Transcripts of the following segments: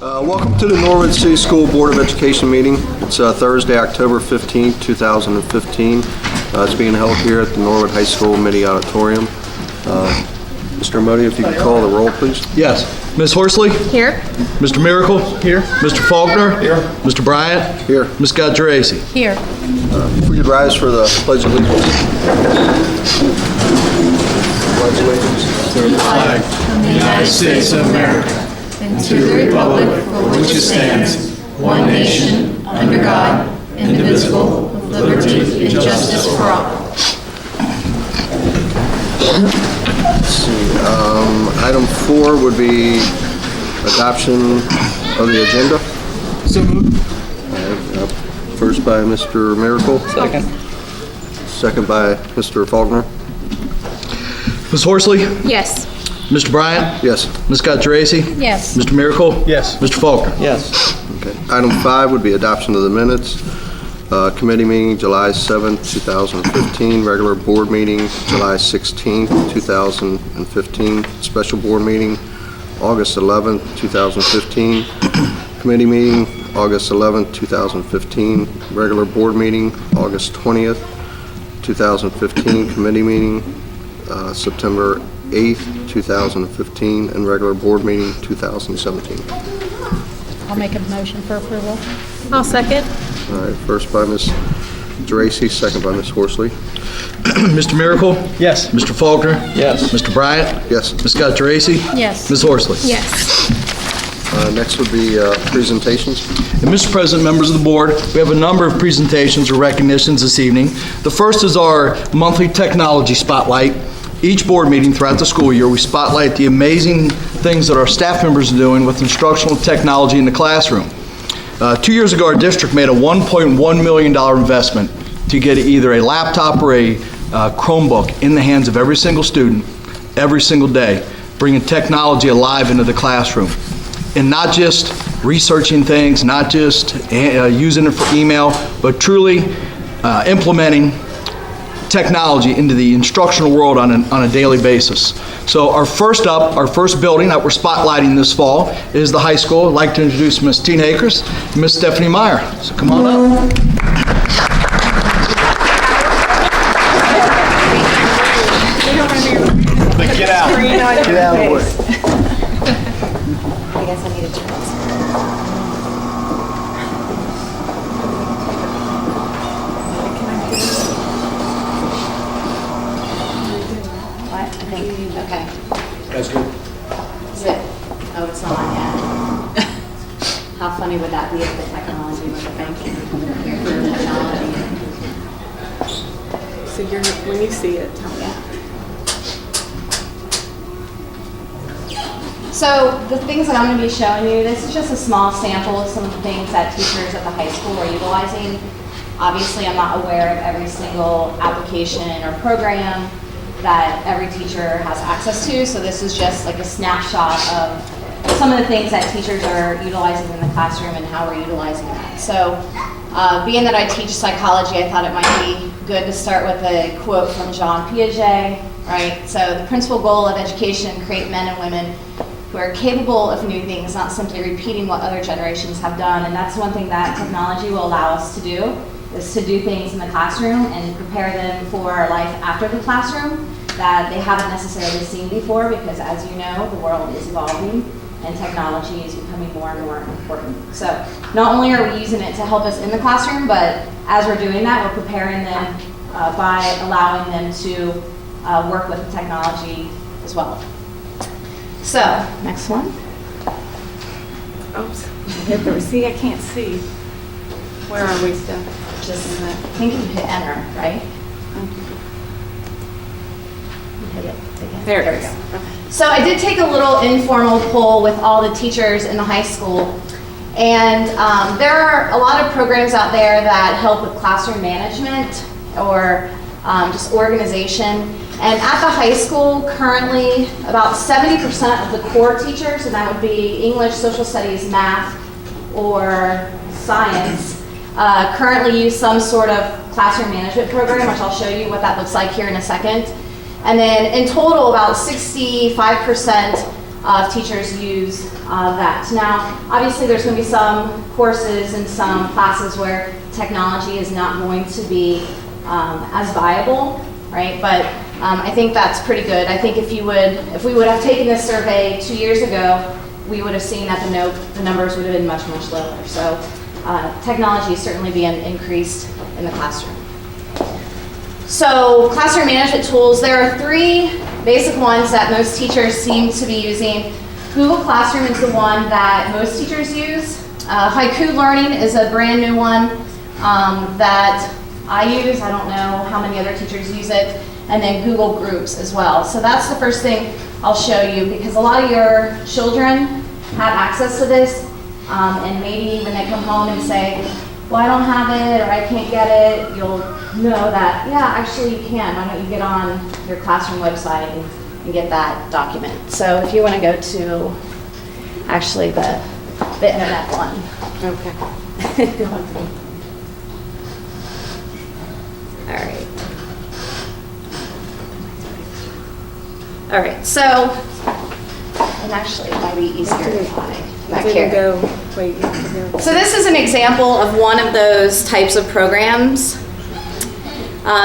Welcome to the Norwood City School Board of Education meeting. It's Thursday, October 15th, 2015. It's being held here at the Norwood High School Mini Auditorium. Mr. Modi, if you could call the roll, please. Yes. Ms. Horsley? Here. Mr. Miracle? Here. Mr. Faulkner? Here. Mr. Bryant? Here. Ms. Geraci? Here. If we could rise for the Pledge of Allegiance. Pledge allegiance to the flag of the United States of America, and to the republic for which it stands, one nation, under God, indivisible, with liberty and justice for all. Let's see. Item 4 would be adoption of the agenda. So moved. First by Mr. Miracle. Second. Second by Mr. Faulkner. Ms. Horsley? Yes. Mr. Bryant? Yes. Ms. Geraci? Yes. Mr. Miracle? Yes. Mr. Faulkner? Yes. Okay. Item 5 would be adoption of the minutes. Committee meeting July 7th, 2015. Regular board meeting July 16th, 2015. Special board meeting August 11th, 2015. Committee meeting August 11th, 2015. Regular board meeting August 20th, 2015. Committee meeting September 8th, 2015. And regular board meeting 2017. I'll make a motion for approval. I'll second. All right, first by Ms. Geraci, second by Ms. Horsley. Mr. Miracle? Yes. Mr. Faulkner? Yes. Mr. Bryant? Yes. Ms. Geraci? Yes. Ms. Horsley? Yes. Next would be presentations. And Mr. President, members of the board, we have a number of presentations or recognitions this evening. The first is our monthly technology spotlight. Each board meeting throughout the school year, we spotlight the amazing things that our staff members are doing with instructional technology in the classroom. 2 years ago, our district made a $1.1 million investment to get either a laptop or a Chromebook in the hands of every single student, every single day, bringing technology alive into the classroom. And not just researching things, not just using it for email, but truly implementing technology into the instructional world on a daily basis. So our first building that we're spotlighting this fall is the high school. I'd like to introduce Ms. Tina Akers and Ms. Stephanie Meyer. So come on up. Get out. Get out of the way. I guess I need a chance. What? I think, okay. That's good. Is it? Oh, it's not on yet. How funny would that be if the technology was a banking? Technology. So when you see it, tell me. So the things that I'm going to be showing you, this is just a small sample of some of the things that teachers at the high school are utilizing. Obviously, I'm not aware of every single application or program that every teacher has access to, so this is just like a snapshot of some of the things that teachers are utilizing in the classroom and how we're utilizing that. So being that I teach psychology, I thought it might be good to start with a quote from Jean Piaget, right? So the principal goal of education, create men and women who are capable of new things, not simply repeating what other generations have done. And that's one thing that technology will allow us to do, is to do things in the classroom and prepare them for life after the classroom that they haven't necessarily seen before, because as you know, the world is evolving and technology is becoming more and more important. So not only are we using it to help us in the classroom, but as we're doing that, we're preparing them by allowing them to work with the technology as well. So, next one. Oops. Hit the see, I can't see. Where are we still? Just, I think you hit enter, right? You hit it again. There it we is. go. So I did take a little informal poll with all the teachers in the high school. And there are a lot of programs out there that help with classroom management or just organization. And at the high school, currently, about 70% of the core teachers, and that would be English, social studies, math, or science, currently use some sort of classroom management program, which I'll show you what that looks like here in a second. And then in total, about 65% if teachers use that. Now, obviously, there's going to be some courses and some classes where technology is not going to be as viable, right? But I think that's pretty good. I think if we would have taken this survey 2 years ago, we would have seen that the numbers would have been much, much lower. So technology is certainly being increased in the classroom. So classroom management tools, there are 3 basic ones that most teachers seem to be using. Google Classroom is the one that most teachers use. Haiku Learning is a brand new one that I use. I don't know how many other teachers use it. And then Google Groups as well. So that's the first thing I'll show you, because a lot of your children have access to this, and maybe when they come home and say, well, I don't have it, or I can't get it, you'll know that, yeah, actually you can. Why don't you get on your classroom website and get that document. So if you want to go to actually the internet one. Okay. All right. All right, so, and actually it might be easier if I back here. So this is an example of one of those types of programs.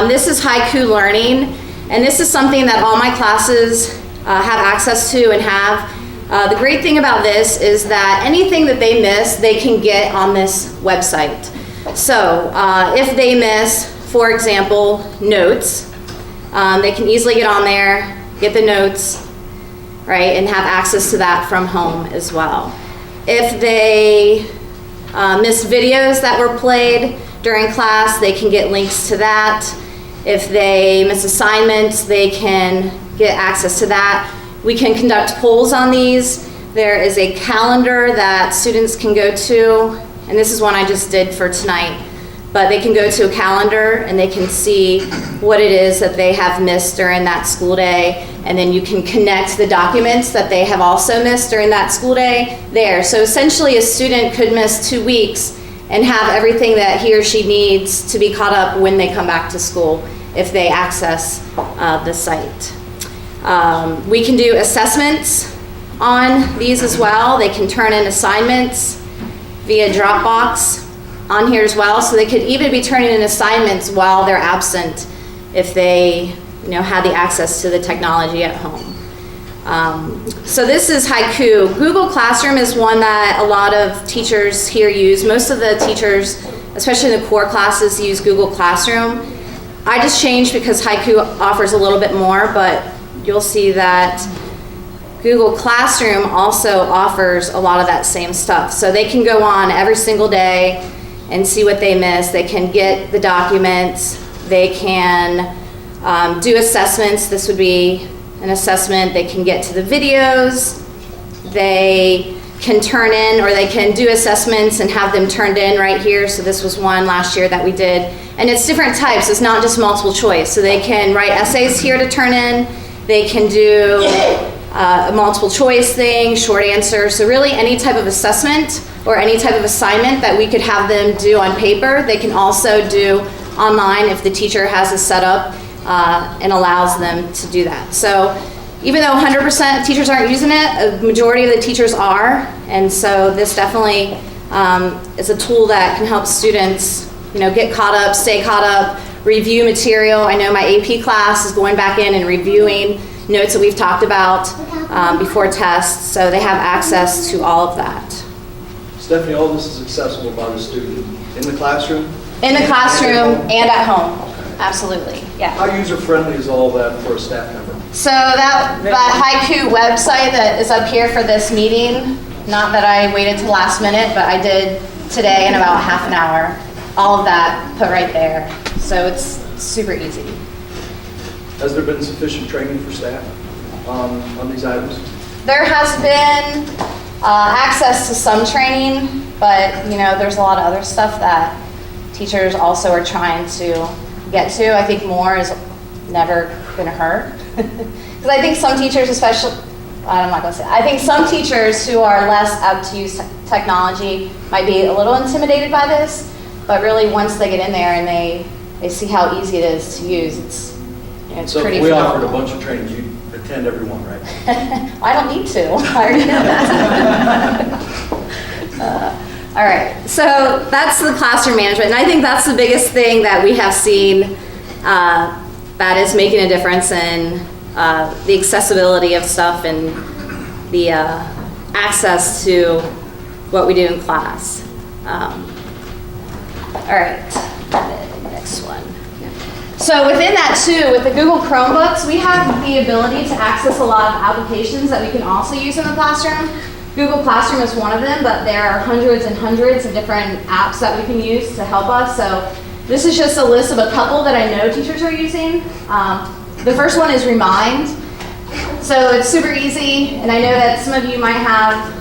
This is Haiku Learning, and this is something that all my classes have access to and have. The great thing about this is that anything that they miss, they can get on this website. So if they miss, for example, notes, they can easily get on there, get the notes, right, and have access to that from home as well. If they miss videos that were played during class, they can get links to that. If they miss assignments, they can get access to that. We can conduct polls on these. There is a calendar that students can go to, and this is one I just did for tonight. But they can go to a calendar and they can see what it is that they have missed during that school day. And then you can connect the documents that they have also missed during that school day there. So essentially a student could miss 2 weeks and have everything that he or she needs to be caught up when they come back to school if they access the site. We can do assessments on these as well. They can turn in assignments via Dropbox on here as well, so they could even be turning in assignments while they're absent if they, had the access to the technology at home. So this is Haiku. Google Classroom is one that a lot of teachers here use. Most of the teachers, especially in the core classes, use Google Classroom. I just changed because Haiku offers a little bit more, but you'll see that Google Classroom also offers a lot of that same stuff. So they can go on every single day and see what they missed. They can get the documents. They can do assessments. This would be an assessment. They can get to the videos. They can turn in, or they can do assessments and have them turned in right here. So this was one last year that we did. And it's different types. It's not just multiple choice. So they can write essays here to turn in. They can do a multiple choice thing, short answer. So really any type of assessment or any type of assignment that we could have them do on paper, they can also do online if the teacher has it set up and allows them to do that. So even though 100% of teachers aren't using it, a majority of the teachers are, and so this definitely is a tool that can help students, get caught up, stay caught up, review material. I know my AP class is going back in and reviewing notes that we've talked about before tests, so they have access to all of that. Stephanie, all this is accessible by the student in the classroom? In the classroom and at home, absolutely, yeah. How user-friendly is all that for a staff member? So that Haiku website that is up here for this meeting, not that I waited till last minute, but I did today in about half an hour. All of that put right there. So it's super easy. Has there been sufficient training for staff on these items? There has been access to some training, but there's a lot of other stuff that teachers also are trying to get to. I think more is never going to hurt. Because I think some teachers, especially, I'm not going to say, I think some teachers who are less apt to use technology might be a little intimidated by this, but really once they get in there and they see how easy it is to use, it's so pretty if we offered phenomenal. a bunch of training, the attend every one, right? I don't need to. I already know that. All right, so that's the classroom management, and I think that's the biggest thing that we have seen that is making a difference in the accessibility of stuff and the access to what we do in class. All right, next one. So within that too, with the Google Chromebooks, we have the ability to access a lot of applications that we can also use in the classroom. Google Classroom is one of them, but there are hundreds and hundreds of different apps that we can use to help us. So this is just a list of a couple that I know teachers are using. The first one is Remind. So it's super easy, and I know that some of you might have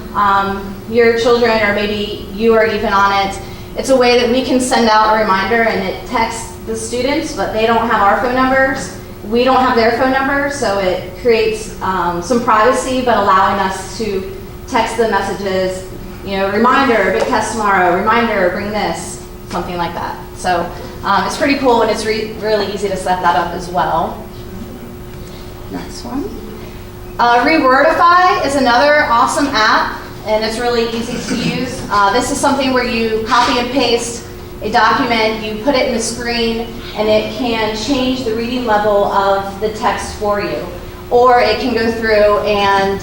your children, or maybe you are even on it. It's a way that we can send out a reminder, and it texts the students, but they don't have our phone numbers. We don't have their phone numbers, so it creates some privacy, but allowing us to text the messages, you know, reminder, big test tomorrow, reminder, bring this, something like that. So it's pretty cool, and it's really easy to set that up as well. Next one. Rewordify is another awesome app, and it's really easy to use. This is something where you copy and paste a document, you put it in the screen, and it can change the reading level of the text for you. Or it can go through and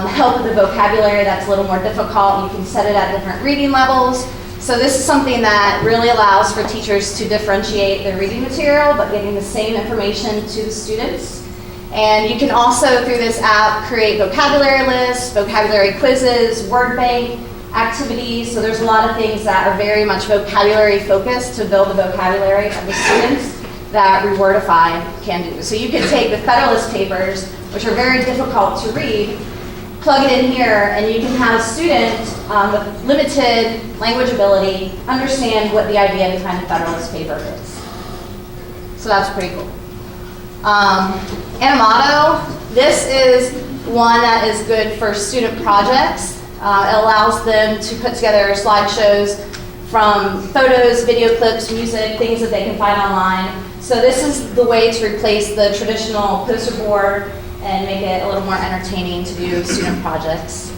help with the vocabulary that's a little more difficult. You can set it at different reading levels. So this is something that really allows for teachers to differentiate their reading material, but getting the same information to the students. And you can also, through this app, create vocabulary lists, vocabulary quizzes, word bank activities. So there's a lot of things that are very much vocabulary focused to build the vocabulary of the students that Rewordify can do. So you can take the Federalist Papers, which are very difficult to read, plug it in here, and you can have a student with limited language ability understand what the idea behind the Federalist Paper is. So that's pretty cool. Animato, this is one that is good for student projects. It allows them to put together slideshows from photos, video clips, music, things that they can find online. So this is the way to replace the traditional poster board and make it a little more entertaining to do student projects.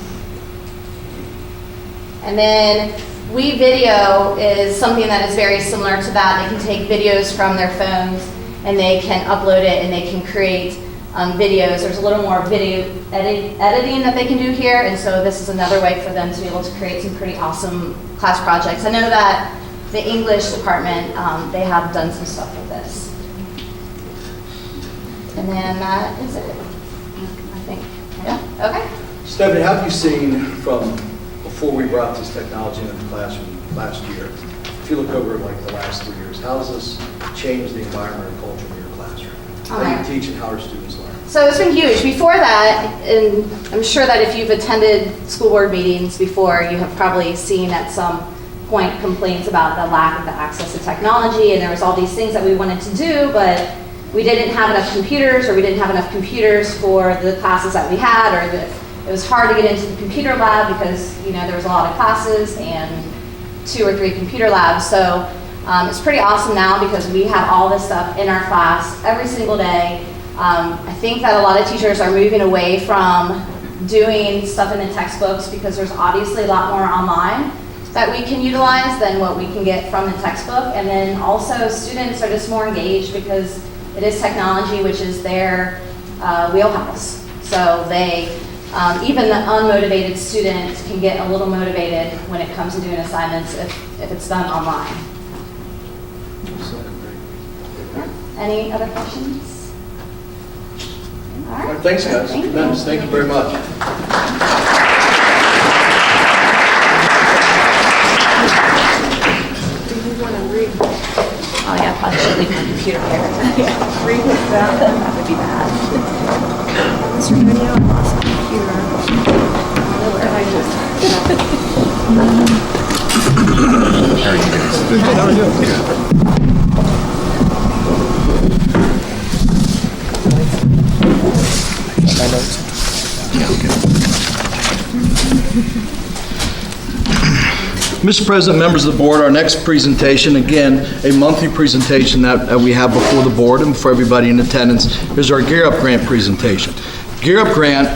And then WeVideo is something that is very similar to that. They can take videos from their phones and they can upload it and they can create videos. There's a little more video editing that they can do here, and so this is another way for them to be able to create some pretty awesome class projects. I know that the English department, they have done some stuff with this. And then that is it, I think. Yeah, okay. Stephanie, how have you seen from before we brought this technology into the classroom last year, if you look over like the last 3 years, how has this changed the environment and culture of your classroom? How do you teach and how are students learn? So it's been huge. Before that, and I'm sure that if you've attended school board meetings before, you have probably seen at some point complaints about the lack of the access to technology, and there was all these things that we wanted to do, but we didn't have enough computers, or we didn't have enough computers for the classes that we had, or it was hard to get into the computer lab because, you know, there was a lot of classes and 2 or 3 computer labs. So it's pretty awesome now because we have all this stuff in our class every single day. I think that a lot of teachers are moving away from doing stuff in the textbooks because there's obviously a lot more online that we can utilize than what we can get from the textbook. And then also students are just more engaged because it is technology, which is their wheelhouse. So they, even the unmotivated student can get a little motivated when it comes to doing assignments if it's done online. Yeah. Any other questions? All right. Thanks, guys. Tremendous. Thank you very much. Do you want to read? Oh yeah, probably should leave my computer here. Yeah, read this down. That would be bad. Mr. Daniel, I lost my computer. And I just... Mr. President, members of the board, our next presentation, again, a monthly presentation that we have before the board and for everybody in attendance, is our Gear Up Grant presentation. Gear Up Grant,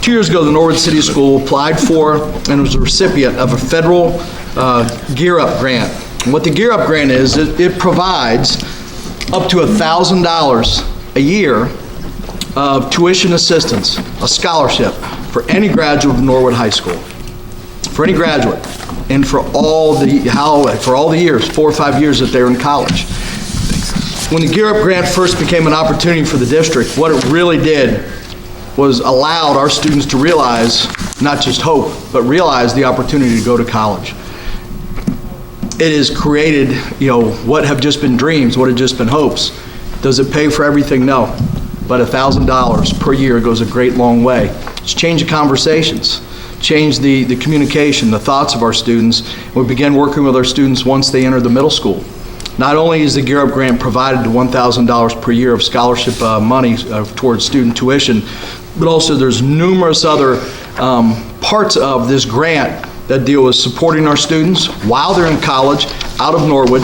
2 years ago, the Norwood City School applied for and was a recipient of a federal Gear Up Grant. And what the Gear Up Grant is, it provides up to $1,000 a year of tuition assistance, a scholarship for any graduate of Norwood High School, for any graduate, and for all the years, 4 or 5 years that they're in college. When the Gear Up Grant first became an opportunity for the district, what it really did was allowed our students to realize, not just hope, but realize the opportunity to go to college. It has created, what have just been dreams, what have just been hopes. Does it pay for everything? No. But $1,000 per year goes a great long way. It's changed the conversations, changed the communication, the thoughts of our students. We began working with our students once they enter the middle school. Not only is the Gear Up Grant provided the $1,000 per year of scholarship money towards student tuition, but also there's numerous other parts of this grant that deal with supporting our students while they're in college, out of Norwood,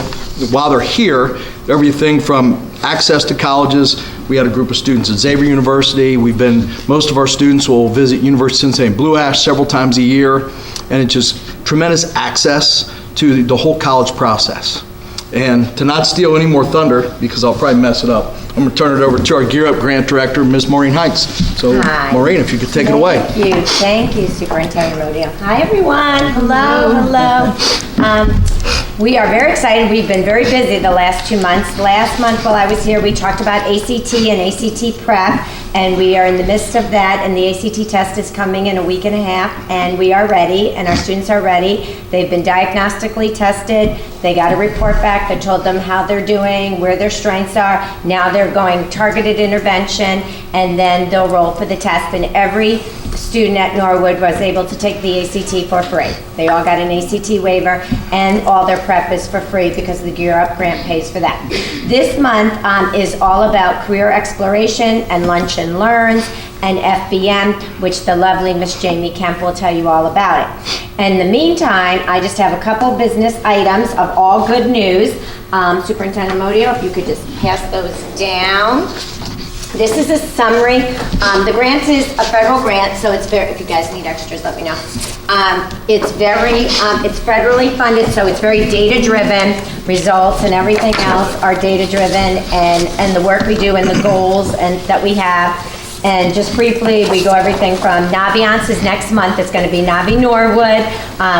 while they're here, everything from access to colleges. We had a group of students at Xavier University. Most of our students will visit University of Cincinnati Blue Ash several times a year, and it's just tremendous access to the whole college process. And to not steal any more thunder, because I'll probably mess it up, I'm going to turn it over to our Gear Up Grant Director, Ms. Maureen Heights. So, Hi. Maureen, if you could take it away. Thank you, Superintendent Rodeo. Hi, everyone. Hello. We are very excited. We've been very busy the last 2 months. Last month while I was here, we talked about ACT and ACT prep, and we are in the midst of that, and the ACT test is coming in a week and a half, and we are ready, and our students are ready. They've been diagnostically tested. They got a report back that told them how they're doing, where their strengths are. Now they're going targeted intervention, and then they'll roll for the test, and every student at Norwood was able to take the ACT for free. They all got an ACT waiver, and all their prep is for free because the Gear Up Grant pays for that. This month is all about career exploration and lunch and learns and FBM, which the lovely Miss Jamie Kemp will tell you all about it. In the meantime, I just have a couple business items of all good news. Superintendent Modio, if you could just pass those down. This is a summary. The grant is a federal grant, so it's very, if you guys need extras, let me know. It's federally funded, so it's very data-driven. Results and everything else are data-driven, and the work we do and the goals that we have. And just briefly, we go everything from Naviance is next month. It's going to be Navi Norwood,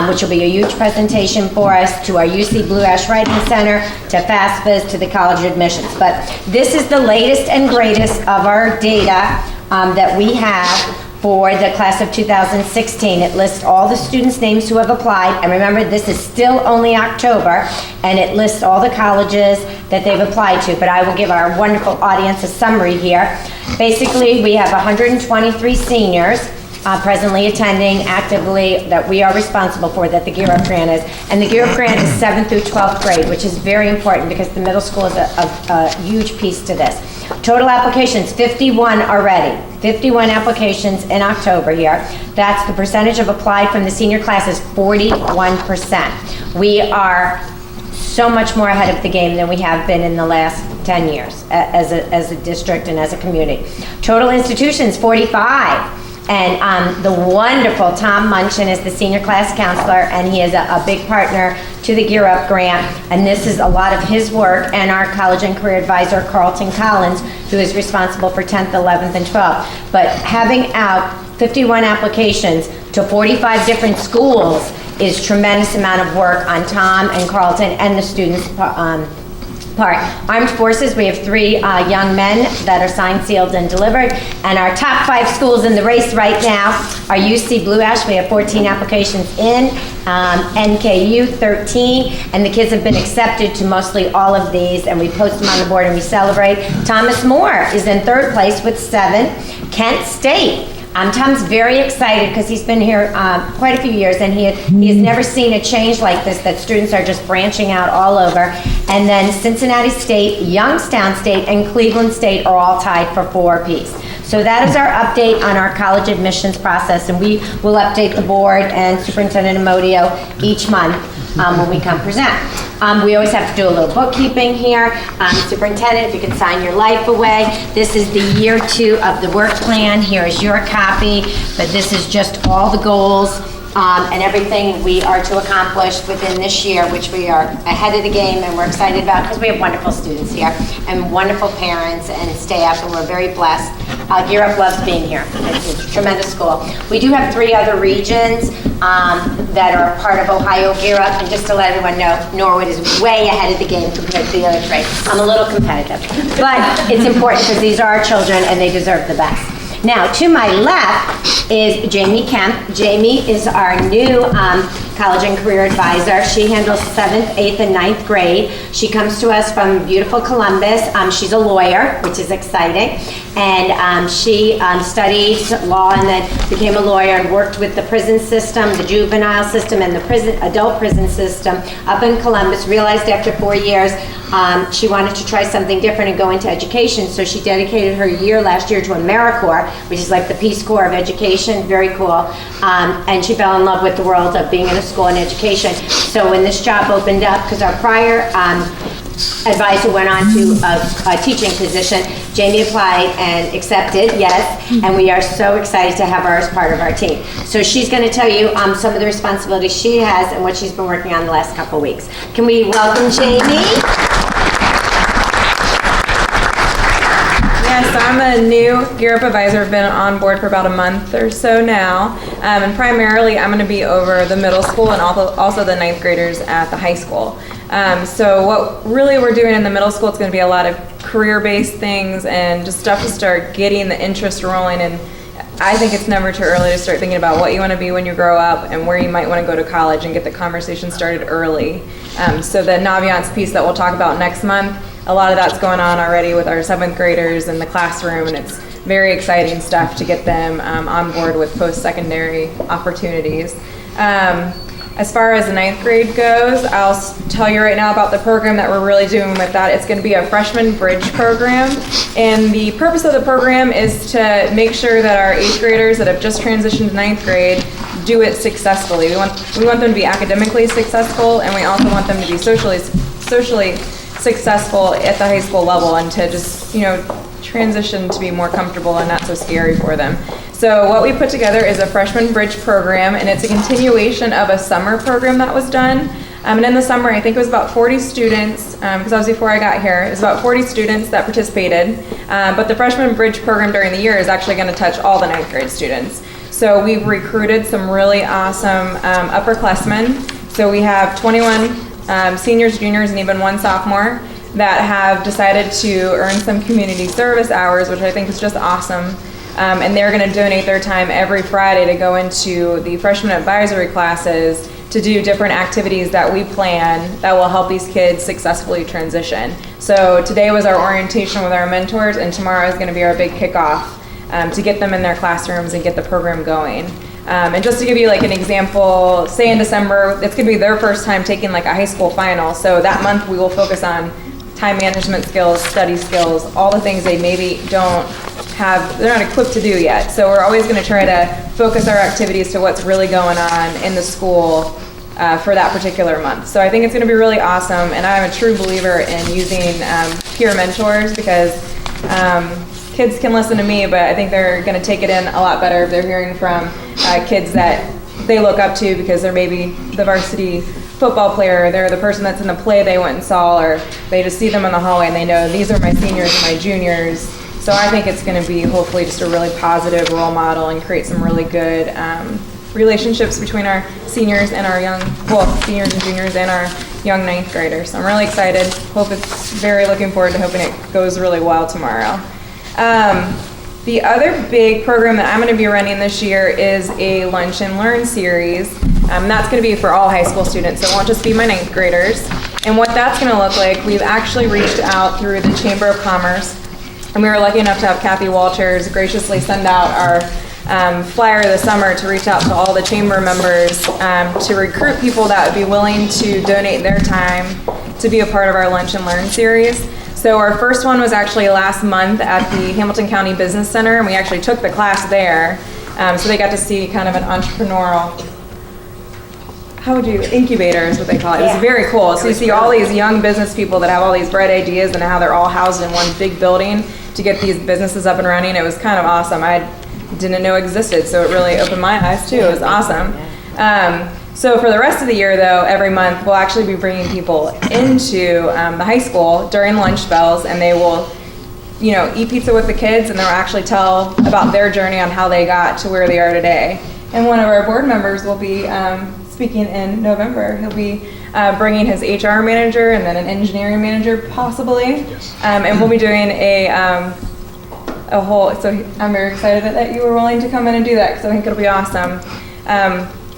which will be a huge presentation for us, to our UC Blue Ash Writing Center, to FAFSA, to the college admissions. But this is the latest and greatest of our data that we have for the class of 2016. It lists all the students' names who have applied, and remember, this is still only October, and it lists all the colleges that they've applied to, but I will give our wonderful audience a summary here. Basically, we have 123 seniors presently attending actively that we are responsible for, that the Gear Up Grant is. And the Gear Up Grant is 7th through 12th grade, which is very important because the middle school is a huge piece to this. Total applications, 51 already. 51 applications in October here. That's the percentage of applied from the senior class is 41%. We are so much more ahead of the game than we have been in the last 10 years as a district and as a community. Total institutions, 45. And the wonderful Tom Munchin is the senior class counselor, and he is a big partner to the Gear Up Grant, and this is a lot of his work, and our college and career advisor, Carlton Collins, who is responsible for 10th, 11th, and 12th. But having out 51 applications to 45 different schools is tremendous amount of work on Tom and Carlton and the students' part. Armed Forces, we have 3 young men that are signed, sealed, and delivered. And our top 5 schools in the race right now are UC Blue Ash. We have 14 applications in, NKU 13, and the kids have been accepted to mostly all of these, and we post them on the board and we celebrate. Thomas More is in 3rd place with 7. Kent State. Tom's very excited because he's been here quite a few years, and he has never seen a change like this, that students are just branching out all over. And then Cincinnati State, Youngstown State, and Cleveland State are all tied for 4 apiece. So that is our update on our college admissions process, and we will update the board and Superintendent Amodio each month when we come present. We always have to do a little bookkeeping here. Superintendent, if you could sign your life away. This is the year 2 of the work plan. Here is your copy, but this is just all the goals and everything we are to accomplish within this year, which we are ahead of the game and we're excited about because we have wonderful students here and wonderful parents and staff, and we're very blessed. Gear Up loves being here. It's a tremendous school. We do have 3 other regions that are part of Ohio Gear Up, and just to let everyone know, Norwood is way ahead of the game compared to the other 3. I'm a little competitive, but it's important because these are our children and they deserve the best. Now, to my left is Jamie Kemp. Jamie is our new college and career advisor. She handles 7th, 8th, and 9th grade. She comes to us from beautiful Columbus. She's a lawyer, which is exciting. And she studied law and then became a lawyer and worked with the prison system, the juvenile system, and the adult prison system up in Columbus. Realized after 4 years she wanted to try something different and go into education. So she dedicated her year last year to AmeriCorps, which is like the Peace Corps of education. Very cool. And she fell in love with the world of being in a school and education. So when this job opened up, because our prior advisor went on to a teaching position, Jamie applied and accepted, yes, and we are so excited to have her as part of our team. So she's going to tell you some of the responsibilities she has and what she's been working on the last couple weeks. Can we welcome Jamie? Yes, I'm a new Gear Up advisor. I've been on board for about a month or so now, and primarily I'm going to be over the middle school and also the 9th graders at the high school. So what really we're doing in the middle school, it's going to be a lot of career-based things and just stuff to start getting the interest rolling. And I think it's never too early to start thinking about what you want to be when you grow up and where you might want to go to college and get the conversation started early. So the Naviance piece that we'll talk about next month, a lot of that's going on already with our 7th graders in the classroom, and it's very exciting stuff to get them on board with post-secondary opportunities. As far as the 9th grade goes, I'll tell you right now about the program that we're really doing with that. It's going to be a freshman bridge program, and the purpose of the program is to make sure that our 8th graders that have just transitioned to 9th grade do it successfully. We want them to be academically successful, and we also want them to be socially successful at the high school level and to just, transition to be more comfortable and not so scary for them. So what we put together is a freshman bridge program, and it's a continuation of a summer program that was done. And in the summer, I think it was about 40 students, because that was before I got here. It was about 40 students that participated. But the freshman bridge program during the year is actually going to touch all the 9th grade students. So we've recruited some really awesome upperclassmen. So we have 21 seniors, juniors, and even 1 sophomore that have decided to earn some community service hours, which I think is just awesome. And they're going to donate their time every Friday to go into the freshman advisory classes to do different activities that we plan that will help these kids successfully transition. So today was our orientation with our mentors, and tomorrow is going to be our big kickoff to get them in their classrooms and get the program going. And just to give you like an example, say in December, it's going to be their first time taking like a high school final. So that month we will focus on time management skills, study skills, all the things they maybe don't have, they're not equipped to do yet. So we're always going to try to focus our activities to what's really going on in the school for that particular month. So I think it's going to be really awesome, and I'm a true believer in using peer mentors because kids can listen to me, but I think they're going to take it in a lot better if they're hearing from kids that they look up to because they're maybe the varsity football player, they're the person that's in the play they went and saw, or they just see them in the hallway and they know these are my seniors and my juniors. So I think it's going to be hopefully just a really positive role model and create some really good relationships between our seniors and our seniors and juniors and our young 9th graders. So I'm really excited. Looking forward to hoping it goes really well tomorrow. The other big program that I'm going to be running this year is a Lunch and Learn series. That's going to be for all high school students, so it won't just be my 9th graders. And what that's going to look like, we've actually reached out through the Chamber of Commerce, and we were lucky enough to have Kathy Walters graciously send out our flyer this summer to reach out to all the chamber members to recruit people that would be willing to donate their time to be a part of our Lunch and Learn series. So our first one was actually last month at the Hamilton County Business Center, and we actually took the class there. So they got to see kind of an entrepreneurial, incubator is what they call it. It was very cool. So you see all these young business people that have all these bright ideas and how they're all housed in one big building to get these businesses up and running. It was kind of awesome. I didn't know existed, so it really opened my eyes too. It was awesome. So for the rest of the year, though, every month we'll actually be bringing people into the high school during lunch spells, and they will, eat pizza with the kids, and they'll actually tell about their journey on how they got to where they are today. And one of our board members will be speaking in November. He'll be bringing his HR manager and then an engineering manager, possibly, and we'll be doing a whole. So I'm very excited that you were willing to come in and do that, because I think it'll be awesome.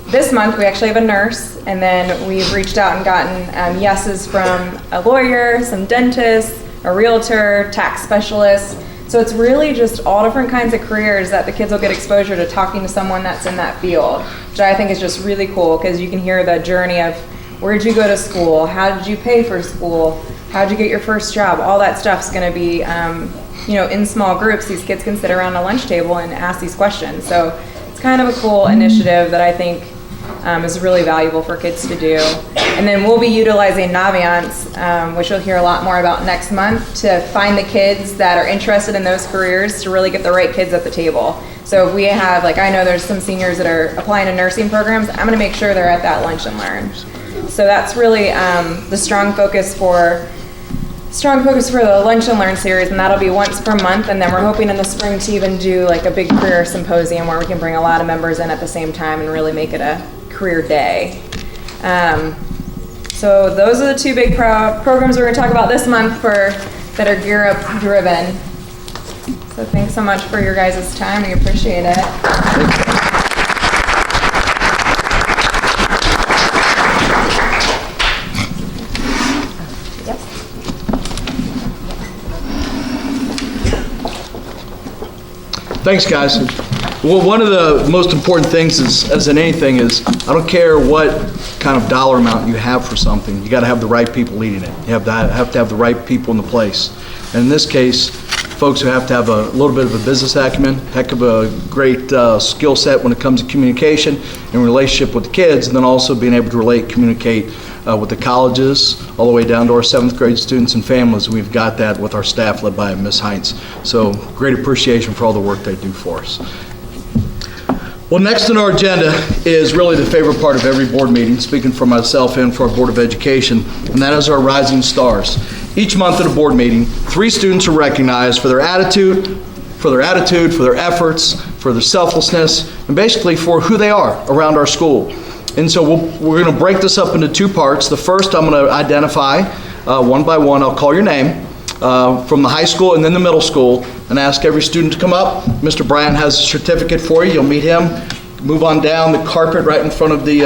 This month, we actually have a nurse, and then we've reached out and gotten yeses from a lawyer, some dentists, a realtor, tax specialist. So it's really just all different kinds of careers that the kids will get exposure to talking to someone that's in that field, which I think is just really cool, because you can hear the journey of where did you go to school, how did you pay for school, how did you get your first job. All that stuff's going to be, in small groups. These kids can sit around a lunch table and ask these questions. So it's kind of a cool initiative that I think is really valuable for kids to do. And then we'll be utilizing Naviance, which you'll hear a lot more about next month, to find the kids that are interested in those careers, to really get the right kids at the table. So if we have, I know there's some seniors that are applying to nursing programs, I'm gonna make sure they're at that Lunch and Learn. So that's really the strong focus for the Lunch and Learn series, and that'll be once per month. And then we're hoping in the spring to even do a big career symposium where we can bring a lot of members in at the same time and really make it a career day. So those are the two big programs we're going to talk about this month that are Gear Up driven. So thanks so much for your guys' time. We appreciate it. Thanks, guys. Well, one of the most important things is, as in anything, is I don't care what kind of dollar amount you have for something, you got to have the right people leading it. You have to have the right people in the place. And in this case, folks who have to have a little bit of a business acumen, heck of a great skill set when it comes to communication and relationship with the kids, and then also being able to communicate with the colleges, all the way down to our 7th grade students and families. We've got that with our staff led by Ms. Heinz. So great appreciation for all the work they do for us. Well, next on our agenda is really the favorite part of every board meeting, speaking for myself and for our Board of Education, and that is our Rising Stars. Each month at a board meeting, 3 students are recognized for their attitude, for their efforts, for their selflessness, and basically for who they are around our school. And so we're going to break this up into 2 parts. The first, I'm going to identify one by one. I'll call your name from the high school and then the middle school, and ask every student to come up. Mr. Bryan has a certificate for you. You'll meet him. Move on down the carpet right in front of the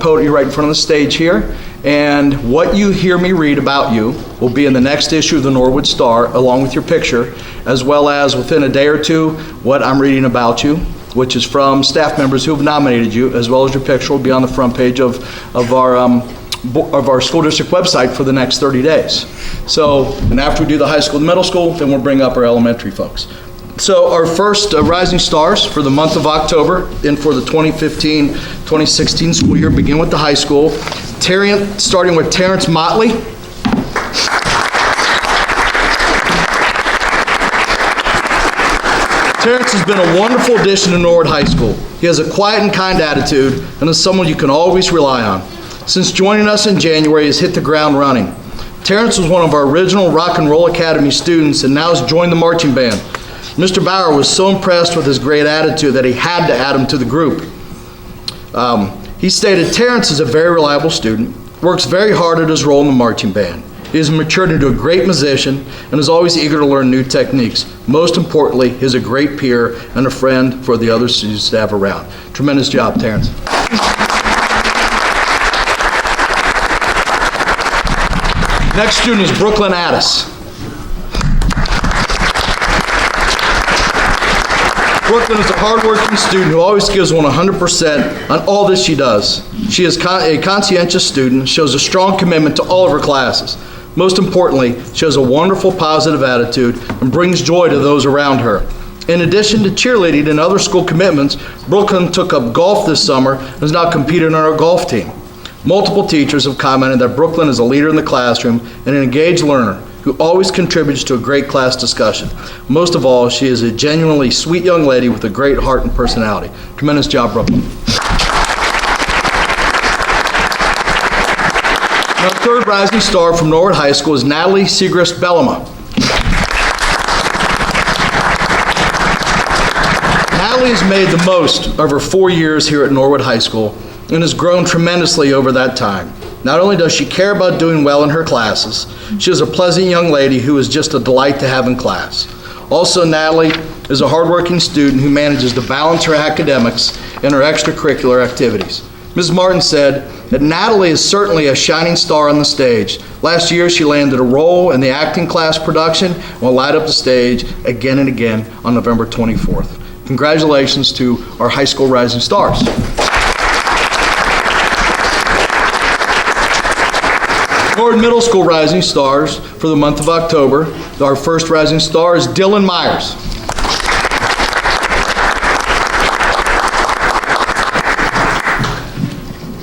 podium, right in front of the stage here. And what you hear me read about you will be in the next issue of the Norwood Star, along with your picture, as well as within a day or two, what I'm reading about you, which is from staff members who have nominated you, as well as your picture will be on the front page of our school district website for the next 30 days. So, and after we do the high school and middle school, then we'll bring up our elementary folks. So our first Rising Stars for the month of October and for the 2015-2016 school year begin with the high school. Starting with Terrence Motley. Terrence has been a wonderful addition to Norwood High School. He has a quiet and kind attitude and is someone you can always rely on. Since joining us in January, he has hit the ground running. Terrence was one of our original Rock and Roll Academy students and now has joined the marching band. Mr. Bauer was so impressed with his great attitude that he had to add him to the group. He stated, Terrence is a very reliable student, works very hard at his role in the marching band. He has matured into a great musician and is always eager to learn new techniques. Most importantly, he is a great peer and a friend for the other students to have around. Tremendous job, Terrence. Next student is Brooklyn Addis. Brooklyn is a hardworking student who always gives 100% on all that she does. She is a conscientious student, shows a strong commitment to all of her classes. Most importantly, she has a wonderful positive attitude and brings joy to those around her. In addition to cheerleading and other school commitments, Brooklyn took up golf this summer and is now competing on our golf team. Multiple teachers have commented that Brooklyn is a leader in the classroom and an engaged learner who always contributes to a great class discussion. Most of all, she is a genuinely sweet young lady with a great heart and personality. Tremendous job, Brooklyn. Our third rising star from Norwood High School is Natalie Segrist Bellama. Natalie has made the most of her 4 years here at Norwood High School and has grown tremendously over that time. Not only does she care about doing well in her classes, she is a pleasant young lady who is just a delight to have in class. Also, Natalie is a hardworking student who manages to balance her academics and her extracurricular activities. Ms. Martin said that Natalie is certainly a shining star on the stage. Last year, she landed a role in the acting class production and will light up the stage again and again on November 24th. Congratulations to our high school rising stars. Norwood Middle School rising stars for the month of October. Our first rising star is Dylan Myers.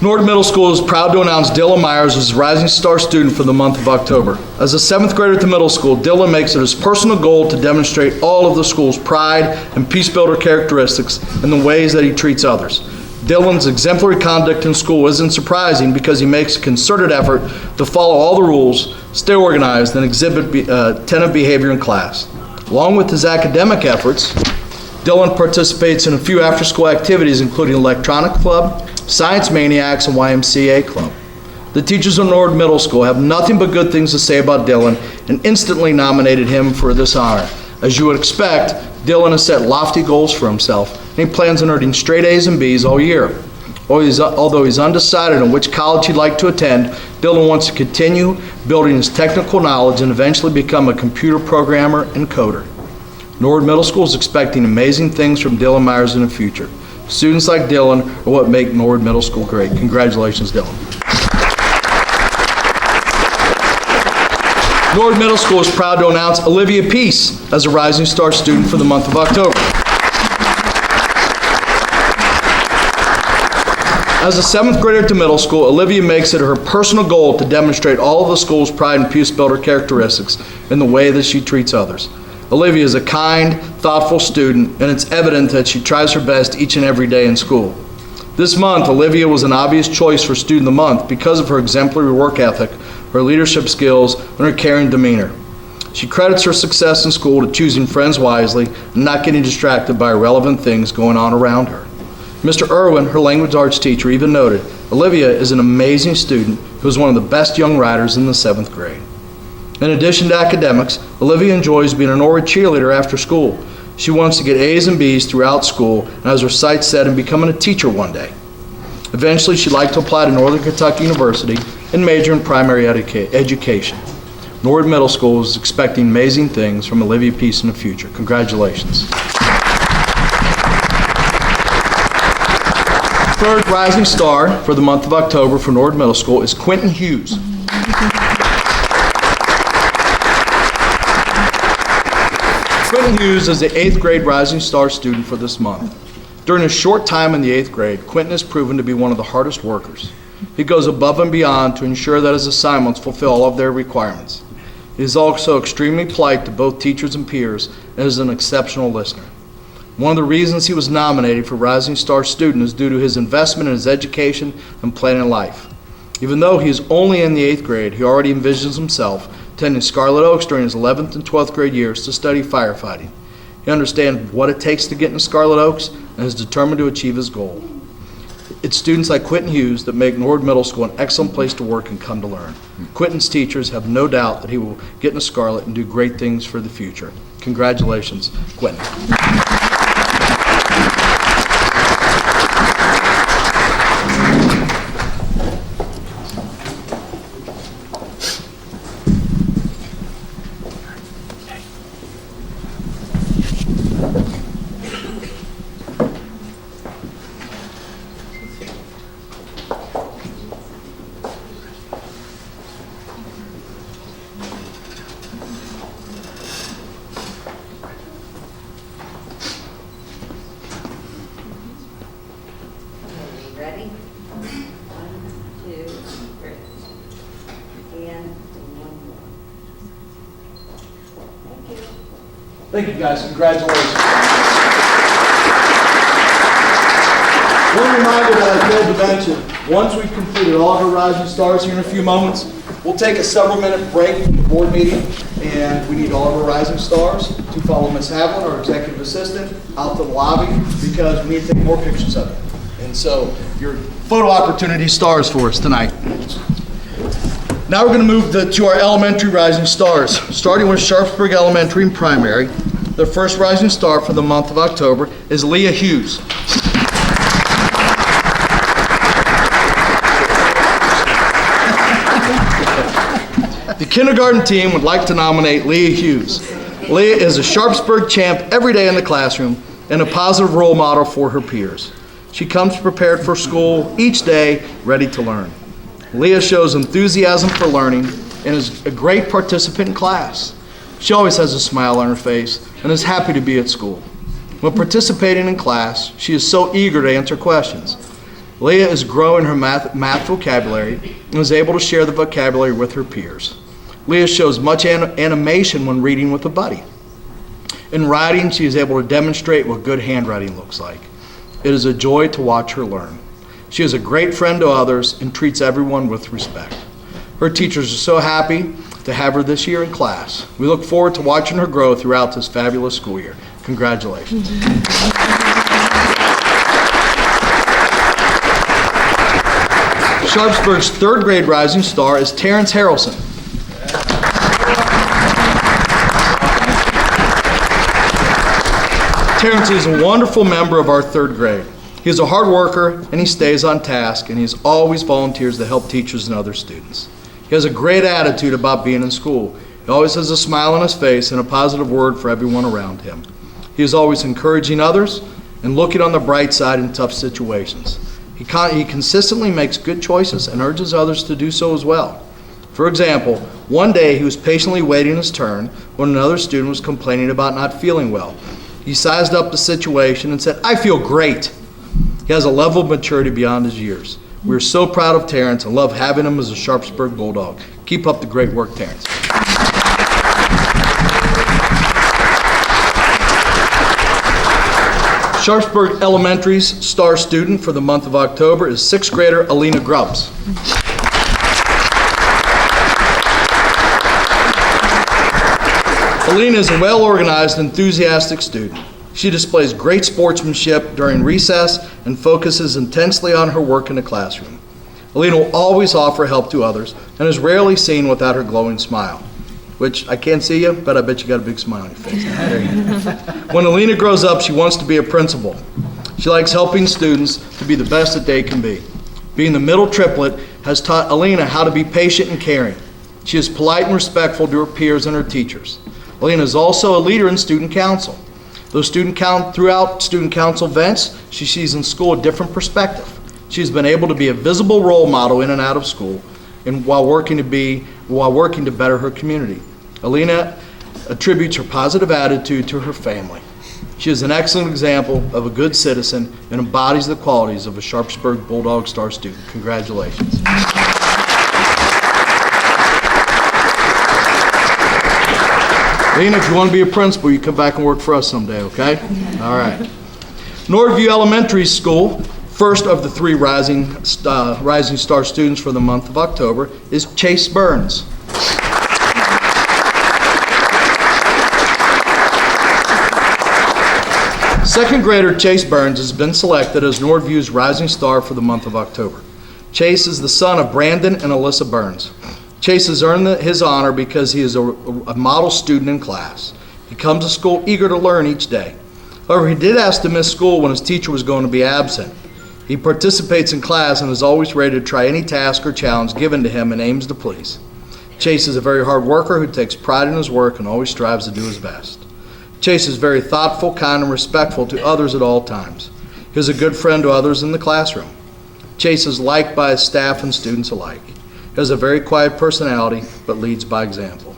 Norwood Middle School is proud to announce Dylan Myers as Rising Star student for the month of October. As a 7th grader at the middle school, Dylan makes it his personal goal to demonstrate all of the school's pride and peace builder characteristics in the ways that he treats others. Dylan's exemplary conduct in school isn't surprising because he makes a concerted effort to follow all the rules, stay organized, and exhibit attentive behavior in class. Along with his academic efforts, Dylan participates in a few after-school activities including Electronic Club, Science Maniacs, and YMCA Club. The teachers of Norwood Middle School have nothing but good things to say about Dylan and instantly nominated him for this honor. As you would expect, Dylan has set lofty goals for himself, and he plans on earning straight A's and B's all year. Although he's undecided on which college he'd like to attend, Dylan wants to continue building his technical knowledge and eventually become a computer programmer and coder. Norwood Middle School is expecting amazing things from Dylan Myers in the future. Students like Dylan are what make Norwood Middle School great. Congratulations, Dylan. Norwood Middle School is proud to announce Olivia Peace as a Rising Star student for the month of October. As a 7th grader at the middle school, Olivia makes it her personal goal to demonstrate all of the school's pride and peace builder characteristics in the way that she treats others. Olivia is a kind, thoughtful student, and it's evident that she tries her best each and every day in school. This month, Olivia was an obvious choice for Student of the Month because of her exemplary work ethic, her leadership skills, and her caring demeanor. She credits her success in school to choosing friends wisely and not getting distracted by irrelevant things going on around her. Mr. Irwin, her language arts teacher, even noted, Olivia is an amazing student who is one of the best young writers in the 7th grade. In addition to academics, Olivia enjoys being a Norwood cheerleader after school. She wants to get A's and B's throughout school and has her sights set on becoming a teacher one day. Eventually, she'd like to apply to Northern Kentucky University and major in primary education. Norwood Middle School is expecting amazing things from Olivia Peace in the future. Congratulations. Third rising star for the month of October for Norwood Middle School is Quentin Hughes. Quentin Hughes is the 8th grade Rising Star student for this month. During his short time in the 8th grade, Quentin has proven to be one of the hardest workers. He goes above and beyond to ensure that his assignments fulfill all of their requirements. He is also extremely polite to both teachers and peers and is an exceptional listener. One of the reasons he was nominated for Rising Star Student is due to his investment in his education and plan in life. Even though he is only in the 8th grade, he already envisions himself attending Scarlet Oaks during his 11th and 12th grade years to study firefighting. He understands what it takes to get into Scarlet Oaks and is determined to achieve his goal. It's students like Quentin Hughes that make Norwood Middle School an excellent place to work and come to learn. Quentin's teachers have no doubt that he will get into Scarlet and do great things for the future. Congratulations, Quentin. Thank you, guys. Congratulations. One reminder that I failed to mention, once we've completed all of our Rising Stars here in a few moments, we'll take a several-minute break from the board meeting, and we need all of our Rising Stars to follow Ms. Havlin, our executive assistant, out to the lobby because we need to take more pictures of it. And so your photo opportunity stars for us tonight. Now we're going to move to our elementary Rising Stars, starting with Sharpsburg Elementary and Primary. The first Rising Star for the month of October is Leigha Hughes. The kindergarten team would like to nominate Leigha Hughes. Leigha is a Sharpsburg champ every day in the classroom and a positive role model for her peers. She comes prepared for school each day, ready to learn. Leigha shows enthusiasm for learning and is a great participant in class. She always has a smile on her face and is happy to be at school. When participating in class, she is so eager to answer questions. Leigha is growing her math vocabulary and is able to share the vocabulary with her peers. Leigha shows much animation when reading with a buddy. In writing, she is able to demonstrate what good handwriting looks like. It is a joy to watch her learn. She is a great friend to others and treats everyone with respect. Her teachers are so happy to have her this year in class. We look forward to watching her grow throughout this fabulous school year. Congratulations. Sharpsburg's third grade Rising Star is Terrence Harrelson. Terrence is a wonderful member of our third grade. He is a hard worker and he stays on task and he always volunteers to help teachers and other students. He has a great attitude about being in school. He always has a smile on his face and a positive word for everyone around him. He is always encouraging others and looking on the bright side in tough situations. He consistently makes good choices and urges others to do so as well. For example, one day he was patiently waiting his turn when another student was complaining about not feeling well. He sized up the situation and said, "I feel great." He has a level of maturity beyond his years. We're so proud of Terrence and love having him as a Sharpsburg Bulldog. Keep up the great work, Terrence. Sharpsburg Elementary's star student for the month of October is 6th grader Alina Grubbs. Alina is a well-organized, enthusiastic student. She displays great sportsmanship during recess and focuses intensely on her work in the classroom. Alina will always offer help to others and is rarely seen without her glowing smile, which I can't see you, but I bet you got a big smile on your face. There you go. When Alina grows up, she wants to be a principal. She likes helping students to be the best that they can be. Being the middle triplet has taught Alina how to be patient and caring. She is polite and respectful to her peers and her teachers. Alina is also a leader in student council. Throughout student council events, she sees in school a different perspective. She has been able to be a visible role model in and out of school, and while working to better her community. Alina attributes her positive attitude to her family. She is an excellent example of a good citizen and embodies the qualities of a Sharpsburg Bulldog Star student. Congratulations. Alina, if you want to be a principal, you come back and work for us someday, okay? All right. Norwood Elementary School, first of the 3 Rising Star students for the month of October, is Chase Burns. Second grader Chase Burns has been selected as Norwood's Rising Star for the month of October. Chase is the son of Brandon and Alyssa Burns. Chase has earned his honor because he is a model student in class. He comes to school eager to learn each day. However, he did ask to miss school when his teacher was going to be absent. He participates in class and is always ready to try any task or challenge given to him and aims to please. Chase is a very hard worker who takes pride in his work and always strives to do his best. Chase is very thoughtful, kind, and respectful to others at all times. He is a good friend to others in the classroom. Chase is liked by his staff and students alike. He has a very quiet personality, but leads by example.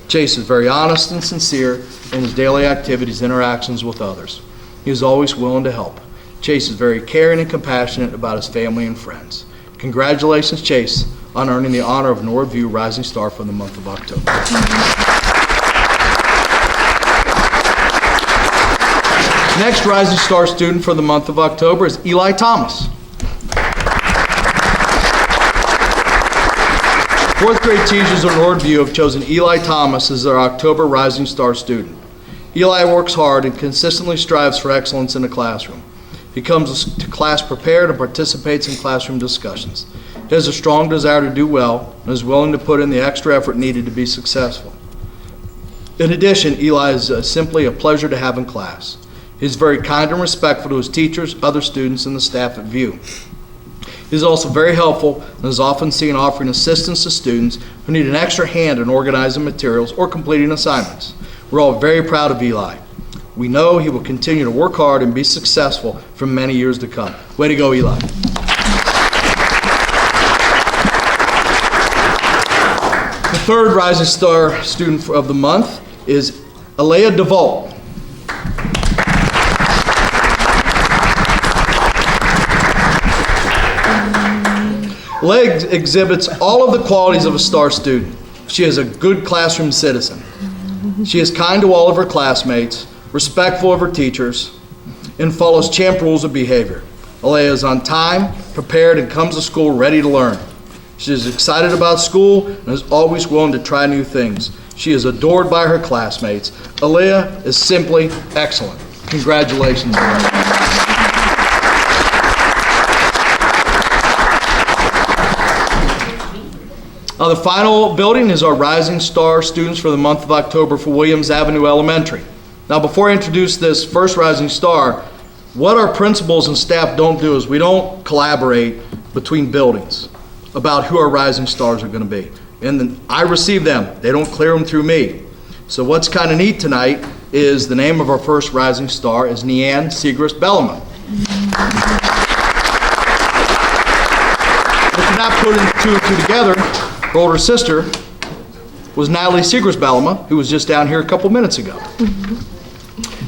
Chase is very honest and sincere in his daily activities, interactions with others. He is always willing to help. Chase is very caring and compassionate about his family and friends. Congratulations, Chase, on earning the honor of Norwood Rising Star for the month of October. Next Rising Star student for the month of October is Eli Thomas. Fourth grade teachers at Norwood have chosen Eli Thomas as their October Rising Star student. Eli works hard and consistently strives for excellence in the classroom. He comes to class prepared and participates in classroom discussions. He has a strong desire to do well and is willing to put in the extra effort needed to be successful. In addition, Eli is simply a pleasure to have in class. He is very kind and respectful to his teachers, other students, and the staff at VIEW. He is also very helpful and is often seen offering assistance to students who need an extra hand in organizing materials or completing assignments. We're all very proud of Eli. We know he will continue to work hard and be successful for many years to come. Way to go, Eli. The third Rising Star student of the month is Alaya Duvall. Leigha exhibits all of the qualities of a star student. She is a good classroom citizen. She is kind to all of her classmates, respectful of her teachers, and follows champ rules of behavior. Alaya is on time, prepared, and comes to school ready to learn. She is excited about school and is always willing to try new things. She is adored by her classmates. Alaya is simply excellent. Congratulations, Alaya. The final building is our Rising Star students for the month of October for Williams Avenue Elementary. Now, before I introduce this first Rising Star, what our principals and staff don't do is we don't collaborate between buildings about who our Rising Stars are going to be. And then I receive them. They don't clear them through me. So what's kind of neat tonight is the name of our first Rising Star is Neanne Segrist Bellama. If you're not putting two and two together, her older sister was Natalie Segrist Bellama, who was just down here a couple minutes ago.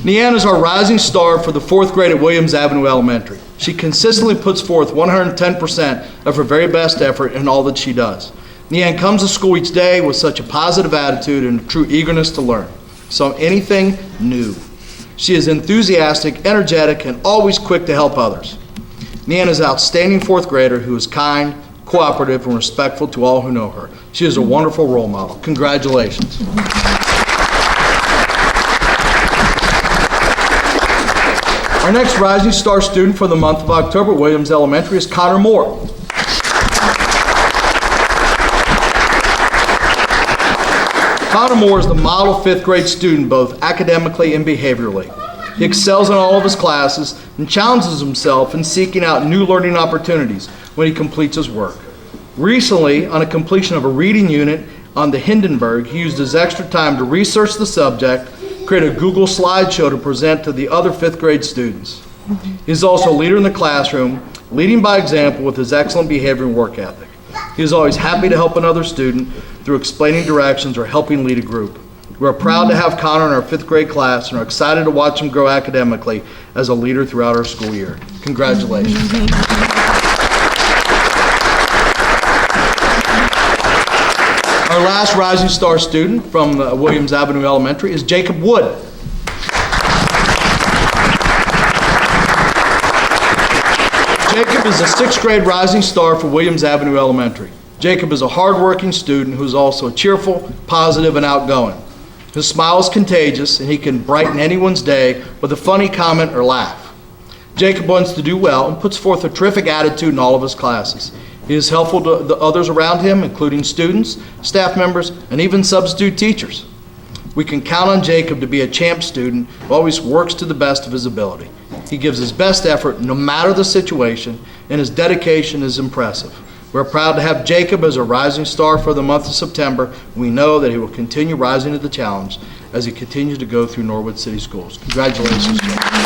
Neanne is our Rising Star for the fourth grade at Williams Avenue Elementary. She consistently puts forth 110% of her very best effort in all that she does. Neanne comes to school each day with such a positive attitude and a true eagerness to learn. So anything new. She is enthusiastic, energetic, and always quick to help others. Neanne is an outstanding fourth grader who is kind, cooperative, and respectful to all who know her. She is a wonderful role model. Congratulations. Our next Rising Star student for the month of October at Williams Elementary is Connor Moore. Connor Moore is the model fifth grade student both academically and behaviorally. He excels in all of his classes and challenges himself in seeking out new learning opportunities when he completes his work. Recently, on a completion of a reading unit on the Hindenburg, he used his extra time to research the subject, create a Google slideshow to present to the other fifth grade students. He is also a leader in the classroom, leading by example with his excellent behavior and work ethic. He is always happy to help another student through explaining directions or helping lead a group. We are proud to have Connor in our fifth grade class and are excited to watch him grow academically as a leader throughout our school year. Congratulations. Our last Rising Star student from Williams Avenue Elementary is Jacob Wood. Jacob is a sixth grade Rising Star for Williams Avenue Elementary. Jacob is a hardworking student who is also cheerful, positive, and outgoing. His smile is contagious, and he can brighten anyone's day with a funny comment or laugh. Jacob wants to do well and puts forth a terrific attitude in all of his classes. He is helpful to the others around him, including students, staff members, and even substitute teachers. We can count on Jacob to be a champ student who always works to the best of his ability. He gives his best effort no matter the situation, and his dedication is impressive. We're proud to have Jacob as a Rising Star for the month of September. We know that he will continue rising to the challenge as he continues to go through Norwood City Schools. Congratulations, Jacob.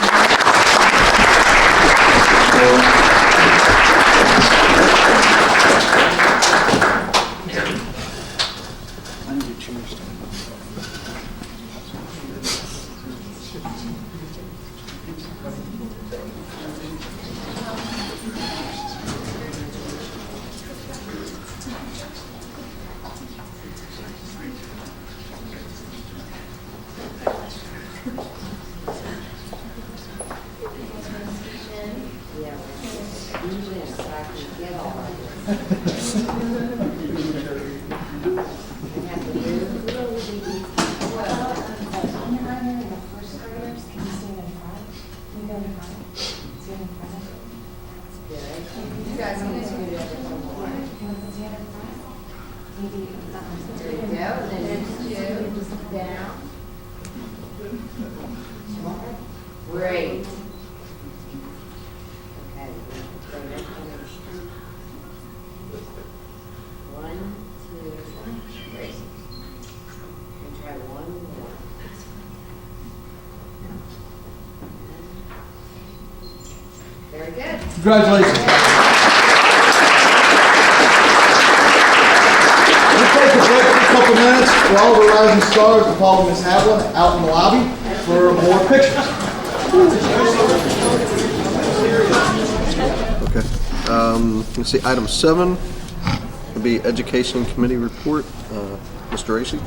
Great. One, two, three. And try one more. Very good. Congratulations. We'll take a break for a couple minutes for all the rising stars to follow Ms. Havlin out in the lobby for more pictures. Okay. Let's see, item 7 would be Education Committee Report. Mr. Racy?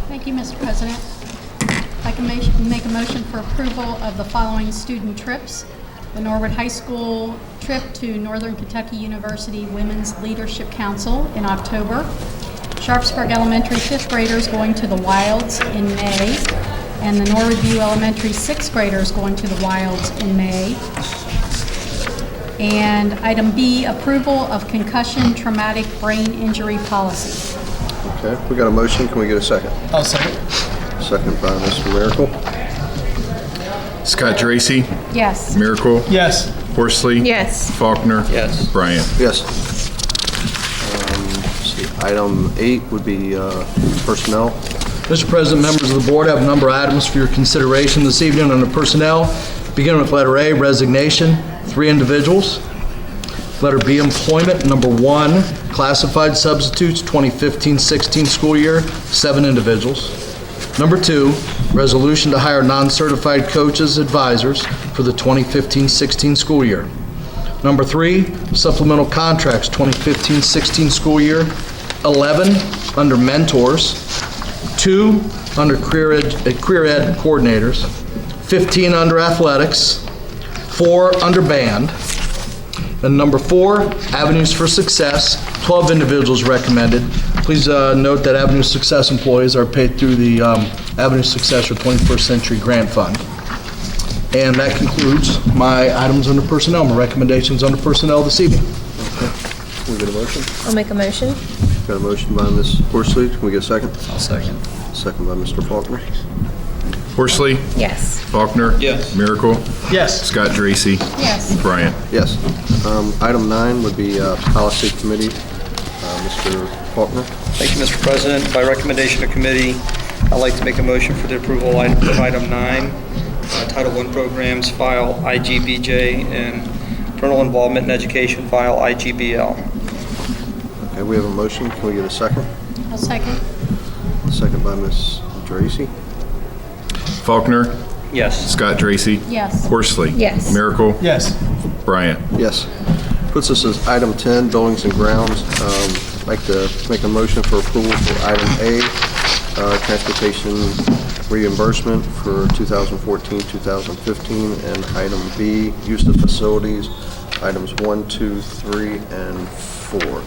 Thank you, Mr. President. I can make a motion for approval of the following student trips. The Norwood High School trip to Northern Kentucky University Women's Leadership Council in October. Sharpsburg Elementary 5th graders going to the Wilds in May. And the Norwood View Elementary 6th graders going to the Wilds in May. And item B, approval of concussion traumatic brain injury policy. Okay, we got a motion. Can we get a second? I'll second. Second by Mr. Miracle. Scott Dracy, Yes. Miracle, Yes. Horsley. Yes. Faulkner. Yes. Bryant. Yes. Let's see, item 8 would be personnel. Mr. President, members of the board, I have a number of items for your consideration this evening under personnel. Beginning with letter A, resignation, 3 individuals. Letter B, employment, number 1, classified substitutes, 2015-16 school year, 7 individuals. Number 2, resolution to hire non-certified coaches, advisors for the 2015-16 school year. Number 3, supplemental contracts, 2015-16 school year, 11 under mentors, 2 under career ed coordinators, 15 under athletics, 4 under band. And number 4, avenues for success, 12 individuals recommended. Please note that Avenue Success employees are paid through the Avenue Success or 21st Century Grant Fund. And that concludes my items under personnel, my recommendations under personnel this evening. Can we get a motion? I'll make a motion. Got a motion by Ms. Horsley. Can we get a second? I'll second. Second by Mr. Faulkner. Horsley, Yes. Faulkner. Yes. Miracle, Yes. Scott Dracy, Yes. Bryant. Yes. Item 9 would be Policy Committee. Mr. Faulkner. Thank you, Mr. President. By recommendation of committee, I'd like to make a motion for the approval of item 9, Title I programs, file IGBJ, and parental involvement in education, file IGBL. Okay, we have a motion. Can we get a second? I'll second. Second by Ms. Dracy. Faulkner, Yes. Scott Dracy. Yes. Horsley. Yes. Miracle, Yes. Bryant. Yes. Puts us as item 10, Buildings and Grounds. I'd like to make a motion for approval for item A, transportation reimbursement for 2014-2015, and item B, use of facilities, items 1, 2, 3, and 4.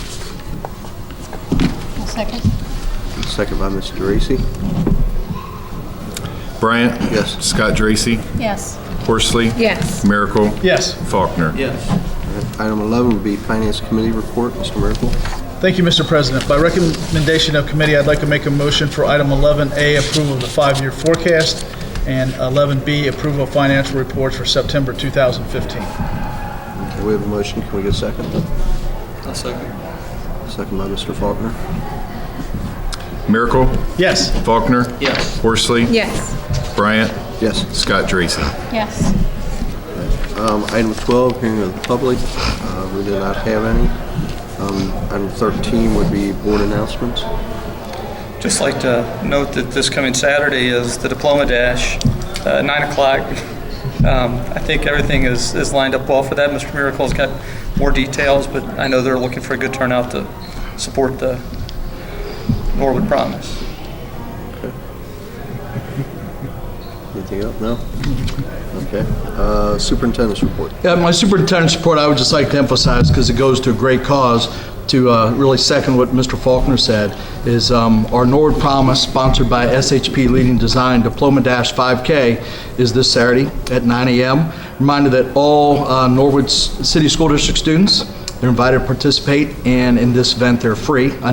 I'll second. Second by Ms. Dracy. Bryant. Yes. Scott Dracy, Yes. Horsley. Yes. Miracle, Yes. Faulkner. Yes. Item 11 would be Finance Committee report. Mr. Miracle. Thank you, Mr. President. By recommendation of committee, I'd like to make a motion for item 11A, approval of the 5-year forecast, and 11B, approval of financial reports for September 2015. Okay, we have a motion. Can we get a second? I'll second. Second by Mr. Faulkner. Miracle, Yes. Faulkner. Yes. Horsley. Yes. Bryant. Yes. Scott Dracy. Yes. Item 12, hearing of the public. We do not have any. Item 13 would be board announcements. Just like to note that this coming Saturday is the Diploma Dash, 9 o'clock. I think everything is lined up well for that. Mr. Miracle's got more details, but I know they're looking for a good turnout to support the Norwood Promise. Anything else? No? Okay. Superintendent's report. Yeah, my superintendent's report, I would just like to emphasize, because it goes to a great cause, to really second what Mr. Faulkner said, is our Norwood Promise, sponsored by SHP Leading Design Diploma Dash 5K, is this Saturday at 9 a.m. Reminder that all Norwood City School District students, they're invited to participate, and in this event, they're free. I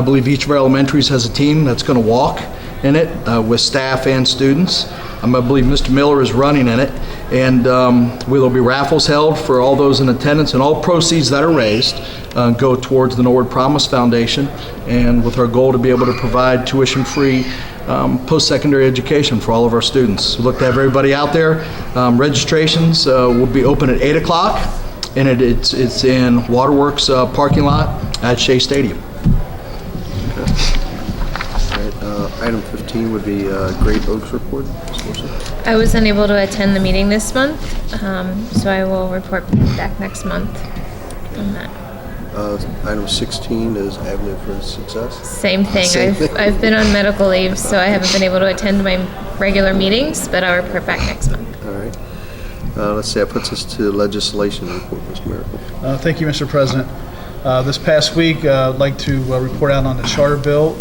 believe each of our elementaries has a team that's going to walk in it with staff and students. I believe Mr. Miller is running in it, and there'll be raffles held for all those in attendance, and all proceeds that are raised go towards the Norwood Promise Foundation, and with our goal to be able to provide tuition-free post-secondary education for all of our students. We look to have everybody out there. Registrations will be open at 8 o'clock, and it's in Waterworks parking lot at Shea Stadium. Item 15 would be Great Oaks report. Ms. Wilson. I was unable to attend the meeting this month, so I will report back next month on that. Item 16 is Avenue for Success. Same thing. Same thing. I've been on medical leave, so I haven't been able to attend my regular meetings, but I'll report back next month. All right. Let's see, that puts us to legislation report, Mr. Miracle. Thank you, Mr. President. This past week, I'd like to report out on the charter bill.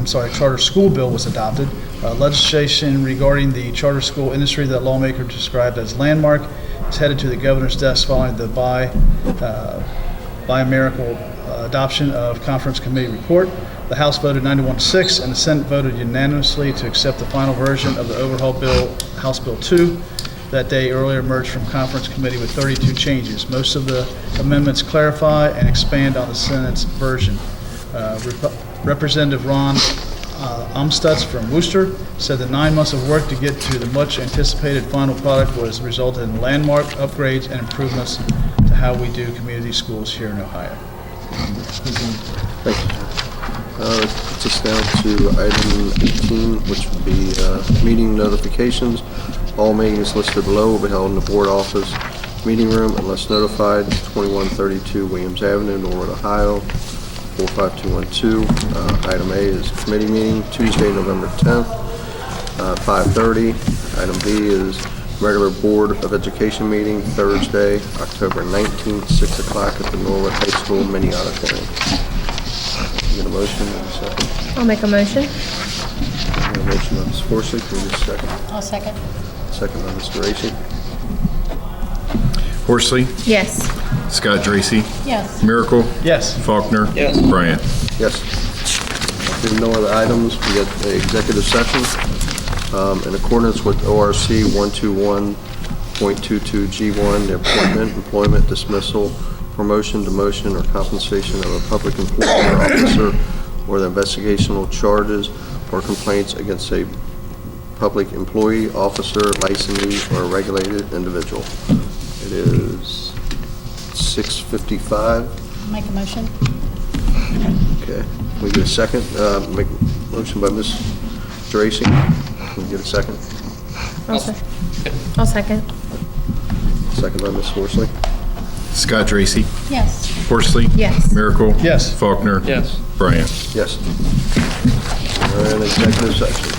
Charter school bill was adopted. Legislation regarding the charter school industry that lawmakers described as landmark is headed to the governor's desk following the bicameral adoption of conference committee report. The House voted 91-6, and the Senate voted unanimously to accept the final version of the overhaul bill, House Bill 2. That day earlier emerged from conference committee with 32 changes. Most of the amendments clarify and expand on the Senate's version. Representative Ron Amstutz from Worcester said that 9 months of work to get to the much anticipated final product was resulted in landmark upgrades and improvements to how we do community schools here in Ohio. Thank you. That puts us down to item 18, which would be meeting notifications. All meetings listed below will be held in the board office meeting room unless notified. 2132 Williams Avenue, Norwood, Ohio, 45212. Item A is committee meeting, Tuesday, November 10th, 5:30. Item B is regular Board of Education meeting, Thursday, October 19th, 6 o'clock at the Norwood High School mini auditorium. Get a motion and a second. I'll make a motion. Get a motion by Ms. Horsley, can we get a second? I'll second. Second by Mr. Racy. Horsley, Yes. Scott Dracy, Yes. Miracle, Yes. Faulkner, Yes. Bryant. Yes. If there are no other items, we get the executive session. In accordance with ORC 121.22G1, the appointment, employment, dismissal, promotion, demotion, or compensation of a public employee or officer, or the investigational charges or complaints against a public employee, officer, licensee, or regulated individual. It is 6:55. Make a motion. Okay, can we get a second? Make a motion by Ms. Tracy. Can we get a second? I'll second. Second by Ms. Horsley. Scott Dracy, Yes. Horsley. Yes. Miracle. Yes. Faulkner. Yes. Bryant. Yes. We're in executive session.